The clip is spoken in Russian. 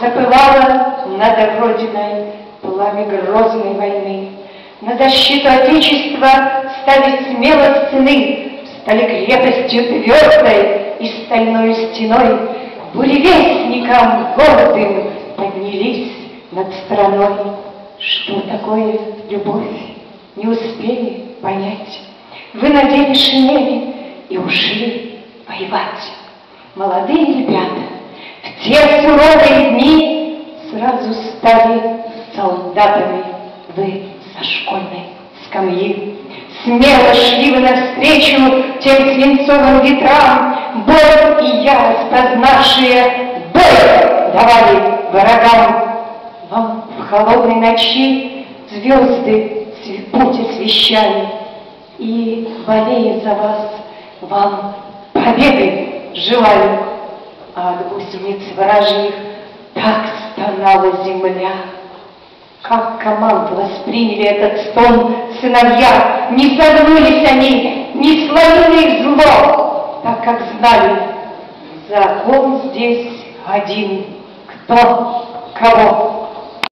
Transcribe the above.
Запылало над Родиной пламя грозной войны. На защиту Отечества стали смело сыны, стали крепостью твердой и стальной стеной. Буревестникам гордым поднялись над страной. Что такое любовь, не успели понять. Вы надели шинели и ушли воевать. Молодые ребята в те суровые дни сразу стали солдатами. Вы со школьной скамьи. Смело шли вы навстречу тем свинцовым ветрам. Боль и ярость познавшие бой давали врагам. Вам в холодной ночи звезды путь освещали, и, болея за вас, вам победы желали. А от гусениц вражьих так стонала земля. Как команду восприняли этот стон сыновья, не согнулись они, не сломили их зло, так как знали, закон здесь один, кто кого